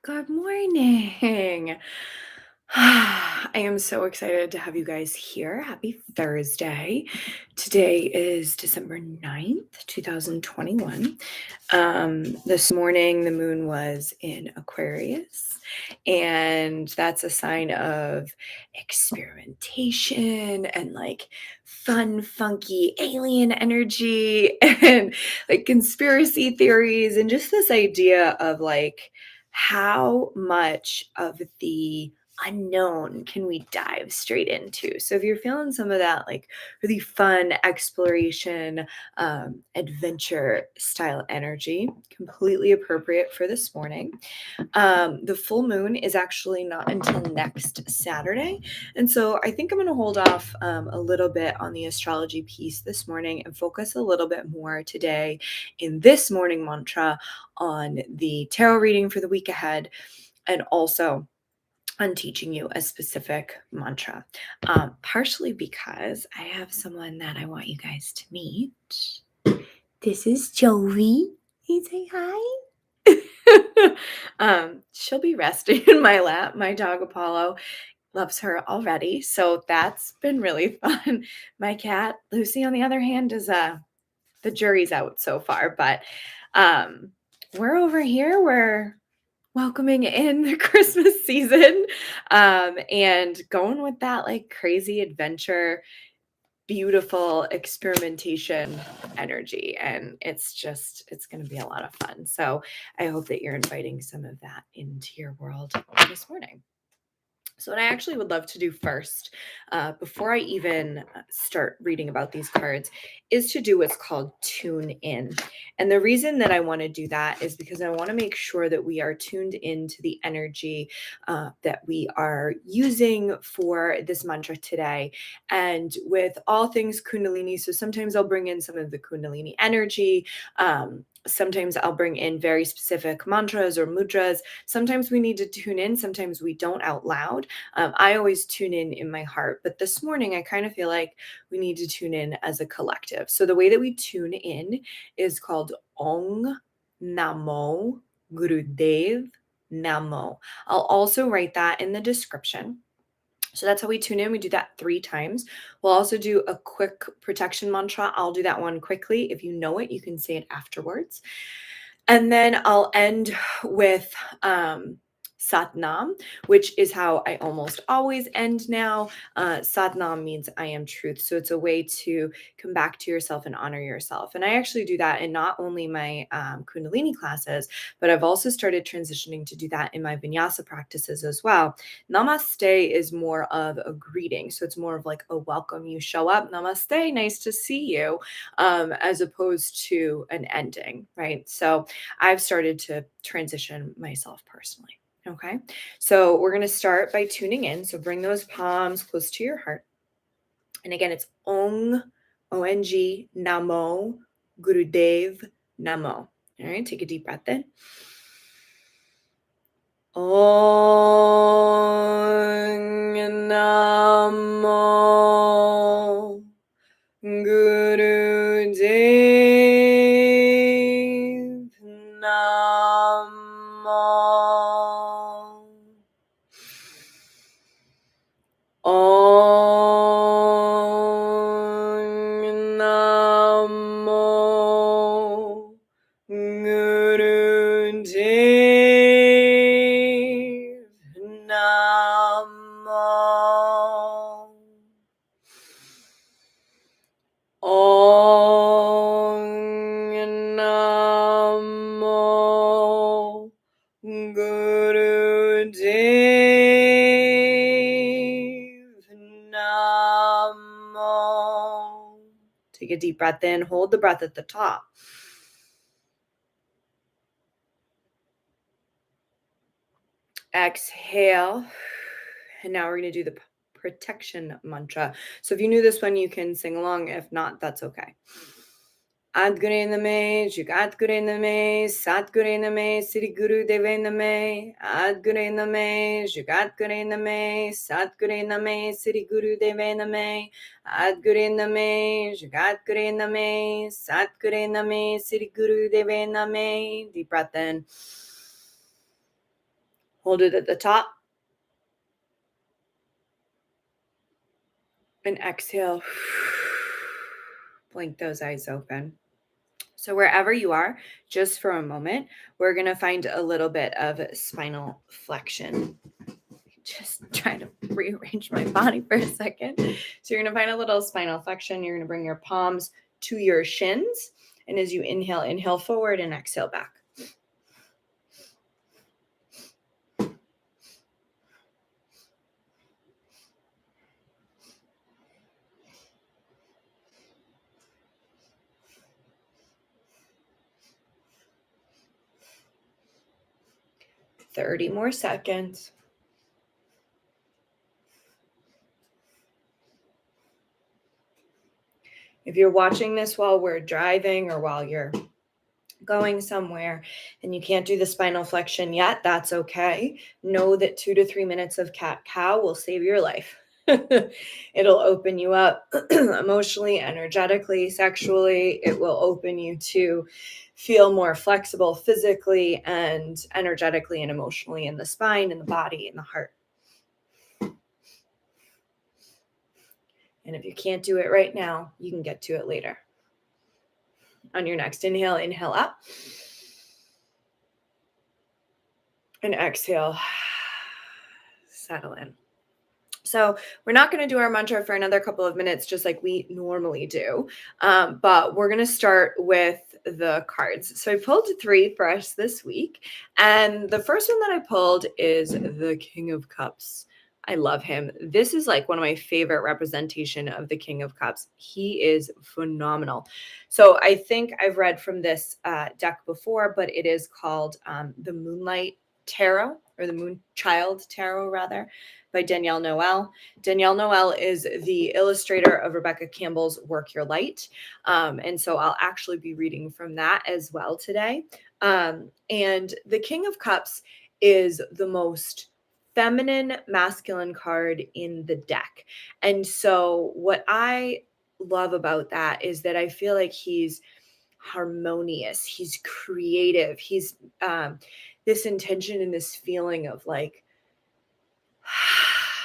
Good morning. I am so excited to have you guys here. Happy Thursday. Today is December 9th, 2021. This morning, the moon was in Aquarius, and that's a sign of experimentation and like fun, funky alien energy and like conspiracy theories, and just this idea of like, how much of the unknown can we dive straight into? So if you're feeling some of that like really fun exploration, adventure style energy, completely appropriate for this morning. The full moon is actually not until next Saturday. And so I think I'm going to hold off a little bit on the astrology piece this morning and focus a little bit more today in this morning mantra on the tarot reading for the week ahead, and also on teaching you a specific mantra. Partially because I have someone that I want you guys to meet. This is Jovie. Hey, say hi. She'll be resting in my lap. My dog Apollo loves her already, so that's been really fun. My cat Lucy, on the other hand, is the jury's out so far, but we're over here. We're welcoming in the Christmas season, and going with that like crazy adventure, beautiful experimentation energy. And it's going to be a lot of fun. So I hope that you're inviting some of that into your world this morning. So, what I actually would love to do first, before I even start reading about these cards, is to do what's called tune in. And the reason that I want to do that is because I want to make sure that we are tuned into the energy that we are using for this mantra today. And with all things Kundalini, so sometimes I'll bring in some of the Kundalini energy. Sometimes I'll bring in very specific mantras or mudras. Sometimes we need to tune in, sometimes we don't out loud. I always tune in my heart, but this morning I kind of feel like we need to tune in as a collective. So the way that we tune in is called Ong Namo Gurudev Namo. I'll also write that in the description. So that's how we tune in. We do that 3 times. We'll also do a quick protection mantra. I'll do that one quickly. If you know it, you can say it afterwards. And then I'll end with Satnam, which is how I almost always end now. Satnam means I am truth. So it's a way to come back to yourself and honor yourself. And I actually do that in not only my Kundalini classes, but I've also started transitioning to do that in my vinyasa practices as well. Namaste is more of a greeting. So it's more of like a welcome. You show up, namaste, nice to see you, as opposed to an ending, right? So I've started to transition myself personally. Okay. So we're going to start by tuning in. So bring those palms close to your heart. And again, it's Ong, O-N-G, Namo, Gurudev, Namo. All right. Take a deep breath in. Ong Namo Gurudev Namo. Om Namo Gurudev Namo. Om Namo Gurudev Namo. Take a deep breath in. Hold the breath at the top. Exhale. And now we're going to do the protection mantra. So if you knew this one, you can sing along. If not, that's okay. Adgure Name, Jugatgure Name, Satgure Name, Sri Guru Deve Name, Adgure Name, Jugatgure Name, Satgure Name, Sri Guru Deve Name, Adgure Name, Jugatgure Name, Satgure Name, Sri Guru Deve Name. Deep breath in. Hold it at the top. And exhale. Blink those eyes open. So wherever you are, just for a moment, we're going to find a little bit of spinal flexion. Just trying to rearrange my body for a second. So you're going to find a little spinal flexion. You're going to bring your palms to your shins. And as you inhale, inhale forward and exhale back. Thirty more seconds. If you're watching this while we're driving or while you're going somewhere and you can't do the spinal flexion yet, that's okay. Know that 2 to 3 minutes of cat-cow will save your life. It'll open you up emotionally, energetically, sexually. It will open you to feel more flexible physically and energetically and emotionally in the spine, in the body, in the heart. And if you can't do it right now, you can get to it later. On your next inhale, inhale up. And exhale, settle in. So we're not going to do our mantra for another couple of minutes, just like we normally do. But we're going to start with the cards. So I pulled 3 for us this week. And the first one that I pulled is the King of Cups. I love him. This is like one of my favorite representation of the King of Cups. He is phenomenal. So I think I've read from this deck before, but it is called the Moonlight Tarot, or the Moonchild Tarot rather, by Danielle Noel. Danielle Noel is the illustrator of Rebecca Campbell's Work Your Light. And so I'll actually be reading from that as well today. And the King of Cups is the most feminine masculine card in the deck. And so what I love about that is that I feel like he's harmonious, he's creative, he's this intention and this feeling of like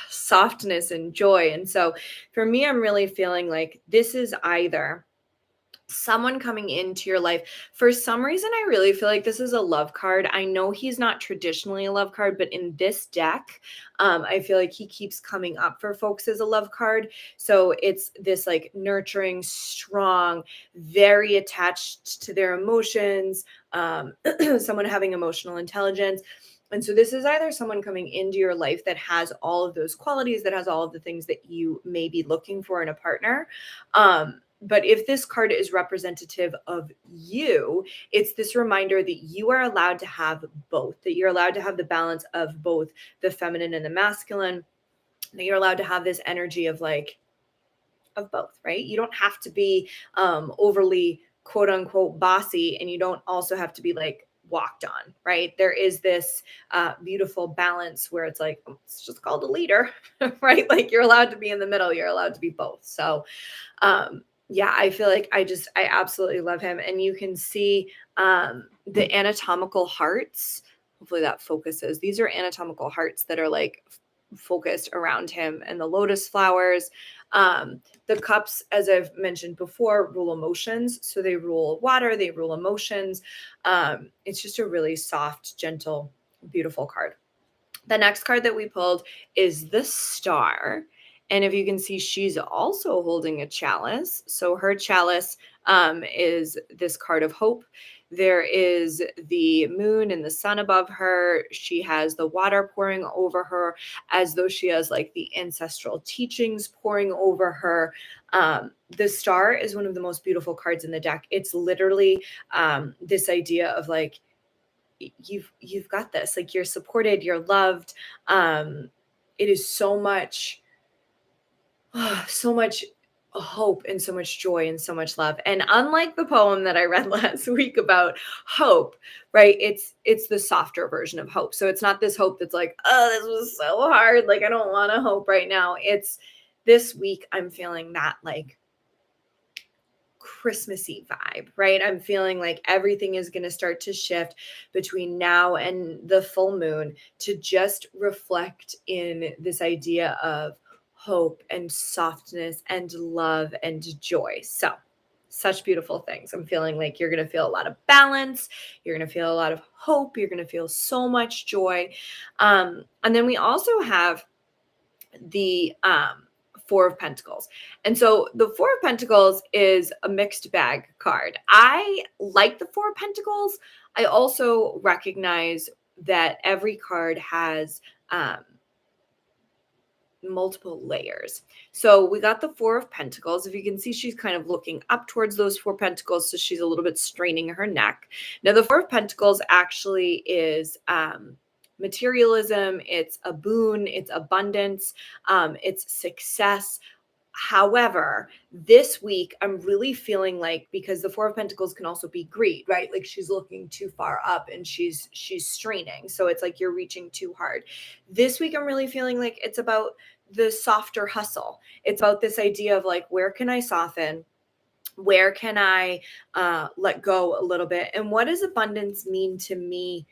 softness and joy. And so for me, I'm really feeling like this is either someone coming into your life. For some reason, I really feel like this is a love card. I know he's not traditionally a love card, but in this deck, I feel like he keeps coming up for folks as a love card. So it's this like nurturing, strong, very attached to their emotions, someone having emotional intelligence. And so this is either someone coming into your life that has all of those qualities, that has all of the things that you may be looking for in a partner. But if this card is representative of you, it's this reminder that you are allowed to have both, that you're allowed to have the balance of both the feminine and the masculine, that you're allowed to have this energy of like, of both, right? You don't have to be overly quote unquote bossy, and you don't also have to be like walked on, right? There is this beautiful balance where it's like, it's just called a leader, right? Like you're allowed to be in the middle, you're allowed to be both. So, yeah, I feel like I absolutely love him. And you can see the anatomical hearts. Hopefully that focuses. These are anatomical hearts that are like focused around him, and the lotus flowers. The cups, as I've mentioned before, rule emotions. So they rule water, they rule emotions. It's just a really soft, gentle, beautiful card. The next card that we pulled is the Star. And if you can see, she's also holding a chalice. So her chalice is this card of hope. There is the moon and the sun above her. She has the water pouring over her as though she has like the ancestral teachings pouring over her. The Star is one of the most beautiful cards in the deck. It's literally this idea of like, you've got this, like you're supported, you're loved. It is so much hope and so much joy and so much love. And unlike the poem that I read last week about hope, right? It's the softer version of hope. So it's not this hope that's like, oh, this was so hard, like I don't want to hope right now. It's this week I'm feeling that like Christmassy vibe, right? I'm feeling like everything is going to start to shift between now and the full moon to just reflect in this idea of hope and softness and love and joy. So, such beautiful things. I'm feeling like you're going to feel a lot of balance. You're going to feel a lot of hope. You're going to feel so much joy. And then we also have the Four of Pentacles. And so the Four of Pentacles is a mixed bag card. I like the Four of Pentacles. I also recognize that every card has multiple layers. So we got the Four of Pentacles. If you can see, she's kind of looking up towards those Four Pentacles, so she's a little bit straining her neck. Now, the Four of Pentacles actually is materialism. It's a boon. It's abundance. It's success. However, this week I'm really feeling like, because the Four of Pentacles can also be greed, right? Like she's looking too far up and she's straining. So it's like you're reaching too hard. This week I'm really feeling like it's about the softer hustle. It's about this idea of like, where can I soften? Where can I let go a little bit? And what does abundance mean to me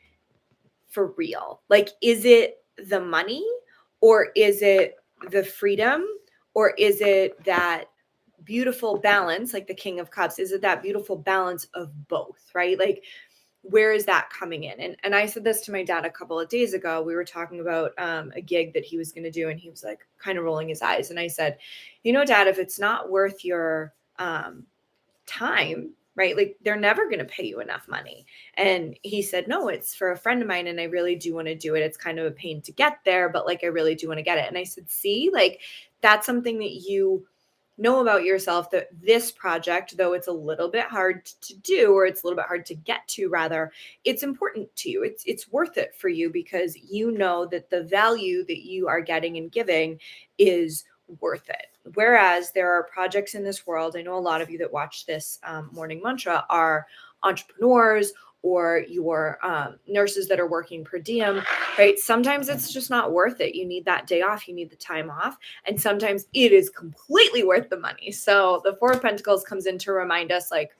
for real? Like, is it the money, or is it the freedom, or is it that beautiful balance, like the King of Cups? Is it that beautiful balance of both, right? Like, where is that coming in? And I said this to my dad a couple of days ago. We were talking about a gig that he was going to do, and he was like kind of rolling his eyes. And I said, you know, Dad, if it's not worth your time, right? Like they're never going to pay you enough money. And he said, no, it's for a friend of mine. And I really do want to do it. It's kind of a pain to get there, but like, I really do want to get it. And I said, see, like that's something that you know about yourself, that this project, though it's a little bit hard to do, or it's a little bit hard to get to rather, it's important to you. It's worth it for you, because you know that the value that you are getting and giving is worth it. Whereas there are projects in this world, I know a lot of you that watch this morning mantra are entrepreneurs, or your nurses that are working per diem, right? Sometimes it's just not worth it. You need that day off, you need the time off. And sometimes it is completely worth the money. So the Four of Pentacles comes in to remind us, like,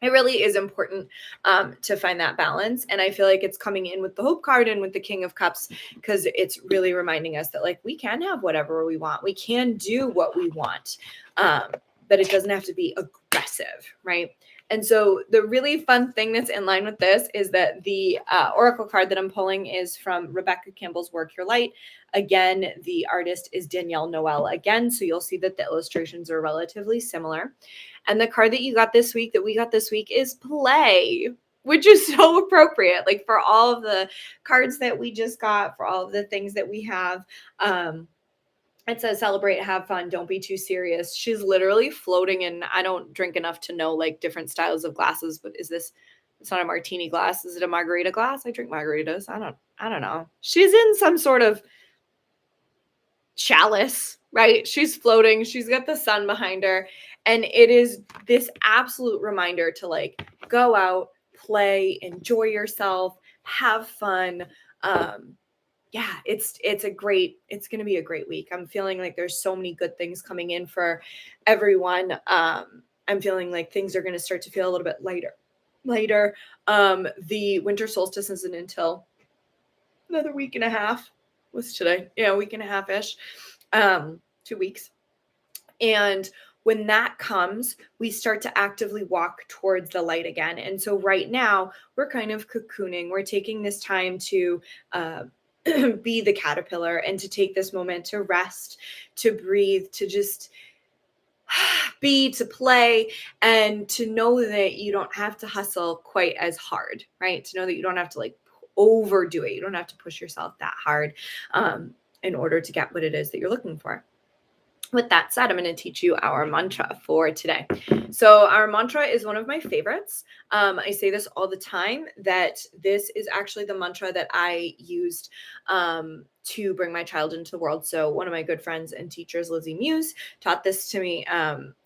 it really is important to find that balance. And I feel like it's coming in with the Hope card and with the King of Cups, because it's really reminding us that like we can have whatever we want. We can do what we want, but it doesn't have to be aggressive, right? And so the really fun thing that's in line with this is that the Oracle card that I'm pulling is from Rebecca Campbell's Work Your Light. Again, the artist is Danielle Noel again. So you'll see that the illustrations are relatively similar. And the card that we got this week is Play, which is so appropriate. Like for all of the cards that we just got, for all of the things that we have, it says celebrate, have fun, don't be too serious. She's literally floating in, I don't drink enough to know like different styles of glasses, but is this, it's not a martini glass. Is it a margarita glass? I drink margaritas. I don't know. She's in some sort of chalice, right? She's floating. She's got the sun behind her. And it is this absolute reminder to like go out, play, enjoy yourself, have fun. Yeah, it's going to be a great week. I'm feeling like there's so many good things coming in for everyone. I'm feeling like things are going to start to feel a little bit lighter. The winter solstice isn't until another week and a half. What's today? Yeah, a week and a half-ish. 2 weeks. And when that comes, we start to actively walk towards the light again. And so right now we're kind of cocooning. We're taking this time to be the caterpillar, and to take this moment to rest, to breathe, to just be, to play, and to know that you don't have to hustle quite as hard, right? To know that you don't have to like overdo it. You don't have to push yourself that hard in order to get what it is that you're looking for. With that said, I'm going to teach you our mantra for today. So our mantra is one of my favorites. I say this all the time, that this is actually the mantra that I used to bring my child into the world. So one of my good friends and teachers, Lizzie Muse, taught this to me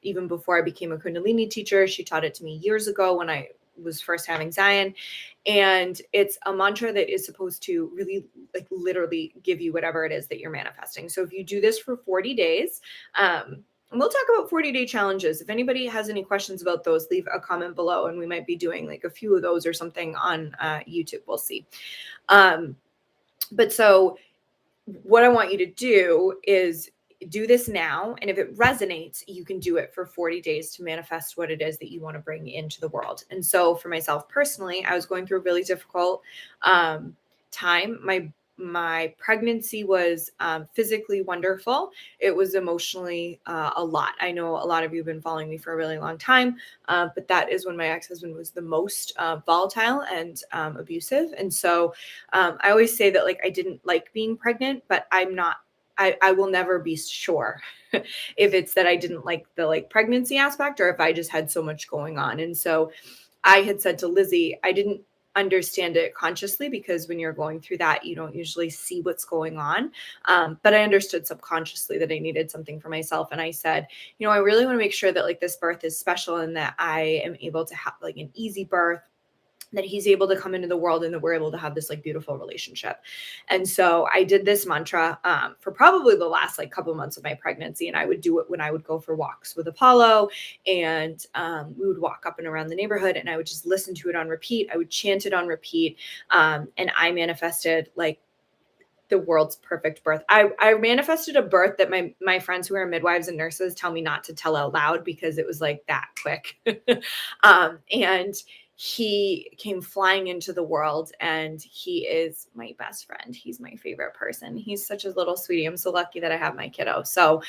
even before I became a Kundalini teacher. She taught it to me years ago when I was first having Zion. And it's a mantra that is supposed to really like literally give you whatever it is that you're manifesting. So if you do this for 40 days, And we'll talk about 40-day challenges. If anybody has any questions about those, leave a comment below, and we might be doing like a few of those or something on YouTube. We'll see. But so what I want you to do is do this now. And if it resonates, you can do it for 40 days to manifest what it is that you want to bring into the world. And so for myself personally, I was going through a really difficult time. My pregnancy was physically wonderful. It was emotionally a lot. I know a lot of you have been following me for a really long time, but that is when my ex-husband was the most volatile and abusive. And so I always say that like I didn't like being pregnant, but I will never be sure if it's that I didn't like the like pregnancy aspect or if I just had so much going on. And so I had said to Lizzie, I didn't understand it consciously because when you're going through that, you don't usually see what's going on. But I understood subconsciously that I needed something for myself. And I said, I really want to make sure that like this birth is special and that I am able to have like an easy birth, that he's able to come into the world and that we're able to have this like beautiful relationship. And so I did this mantra for probably the last like couple of months of my pregnancy. And I would do it when I would go for walks with Apollo, and we would walk up and around the neighborhood and I would just listen to it on repeat. I would chant it on repeat. And I manifested like the world's perfect birth. I manifested a birth that my friends who are midwives and nurses tell me not to tell out loud because it was like that quick. And he came flying into the world, and he is my best friend. He's my favorite person. He's such a little sweetie. I'm so lucky that I have my kiddo. So,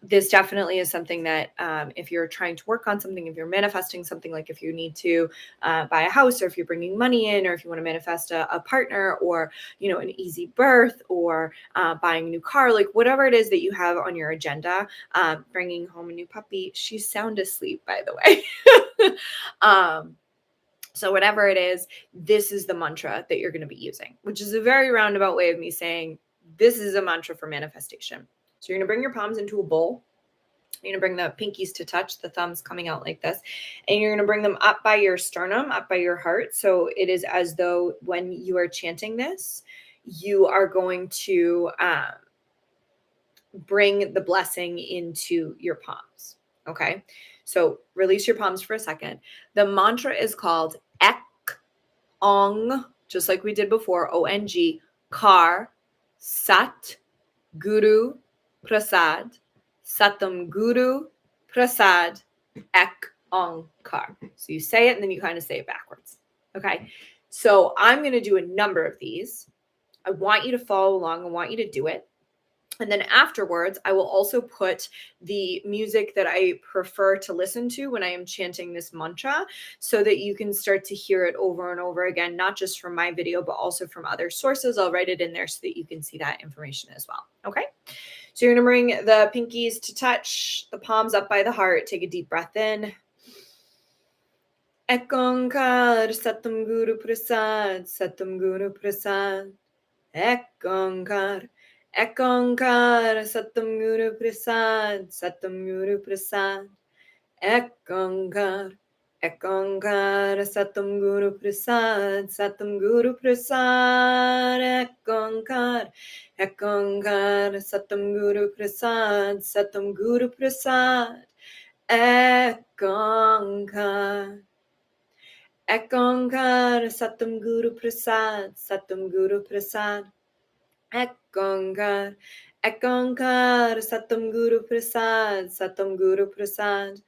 this definitely is something that if you're trying to work on something, if you're manifesting something, like if you need to buy a house, or if you're bringing money in, or if you want to manifest a partner, or an easy birth, or buying a new car, like whatever it is that you have on your agenda, bringing home a new puppy. She's sound asleep, by the way. So whatever it is, this is the mantra that you're going to be using, which is a very roundabout way of me saying this is a mantra for manifestation. So you're going to bring your palms into a bowl. You're going to bring the pinkies to touch, the thumbs coming out like this, and you're going to bring them up by your sternum, up by your heart. So it is as though when you are chanting this, you are going to bring the blessing into your palms. Okay. So release your palms for a second. The mantra is called Ek Ong, just like we did before, ONG, Kar, Sat, Guru, Prasad, Satam Guru, Prasad, Ek Ong Kar. So you say it and then you kind of say it backwards. Okay. So I'm going to do a number of these. I want you to follow along. I want you to do it. And then afterwards, I will also put the music that I prefer to listen to when I am chanting this mantra so that you can start to hear it over and over again, not just from my video, but also from other sources. I'll write it in there so that you can see that information as well. Okay. So you're going to bring the pinkies to touch, the palms up by the heart. Take a deep breath in. Ek Ong Kar, Satam Guru Prasad, Satam Guru Prasad. Ek Ong Kar. Ek Ong Kar, Satam Guru Prasad, Satam Guru Prasad. Ek Ong Kar. Ek Ong Kar, Satam Guru Prasad, Satam Guru Prasad. Ek Ong Kar. Ek Ong Kar, Satam Guru Prasad, Satam Guru Prasad. Ek Ong Kar. Ek Ong Kar, Satam Guru Prasad, Satam Guru Prasad. Ek Ong Kar. Ek Ong Kar, Satam Guru Prasad, Satam Guru Prasad.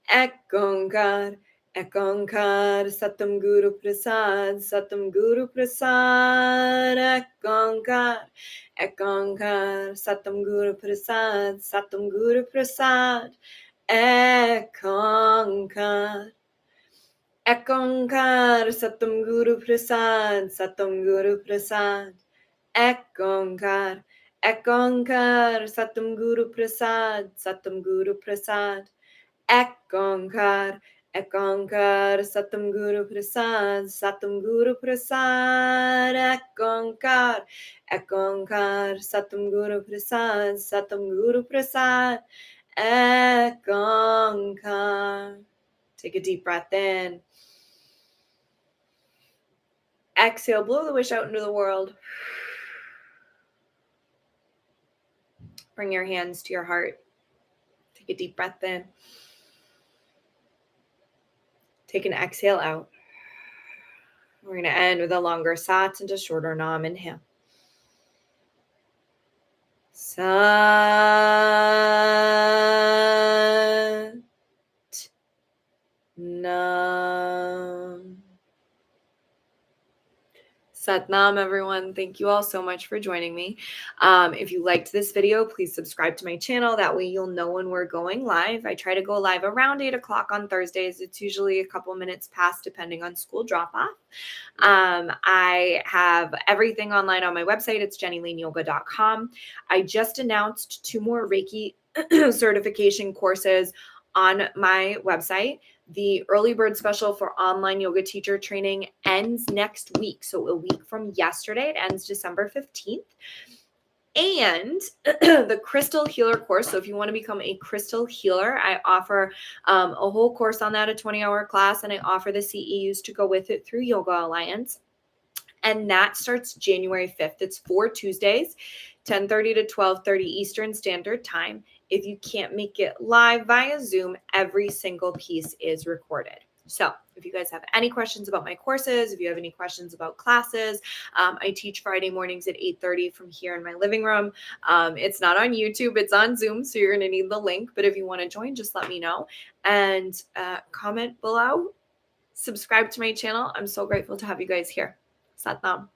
Ek Ong Kar. Ek Ong Kar, Satam Guru Prasad, Satam Guru Prasad. Ek Ong Kar. Ek Ong Kar, Satam Guru Prasad, Satam Guru Prasad. Ek Ong Kar. Ek Ong Kar, Satam Guru Prasad, Satam Guru Prasad. Ek Ong Kar. Ek Ong Kar, Satam Guru Prasad, Satam Guru Prasad. Ek Ong Kar. Ek Ong Kar, Satam Guru Prasad, Satam Guru Prasad. Ek Ong Kar. Ek Ong Kar, Satam Guru Prasad, Satam Guru Prasad. Ek Ong Kar. Take a deep breath in. Exhale, blow the wish out into the world. Bring your hands to your heart. Take a deep breath in. Take an exhale out. We're going to end with a longer sat and a shorter nam. Inhale. Sat Nam. Satnam, everyone. Thank you all so much for joining me. If you liked this video, please subscribe to my channel. That way you'll know when we're going live. I try to go live around 8 o'clock on Thursdays. It's usually a couple minutes past, depending on school drop-off. I have everything online on my website. It's jennyleanyoga.com. I just announced 2 more Reiki certification courses on my website. The early bird special for online yoga teacher training ends next week. So a week from yesterday, it ends December 15th. And the crystal healer course. So if you want to become a crystal healer, I offer a whole course on that, a 20-hour class, and I offer the CEUs to go with it through Yoga Alliance. And that starts January 5th. It's 4 Tuesdays, 10:30 to 12:30 Eastern Standard Time. If you can't make it live via Zoom, every single piece is recorded. So if you guys have any questions about my courses, if you have any questions about classes, I teach Friday mornings at 8:30 from here in my living room. It's not on YouTube, it's on Zoom, so you're going to need the link. But if you want to join, just let me know. And comment below. Subscribe to my channel. I'm so grateful to have you guys here. Satnam.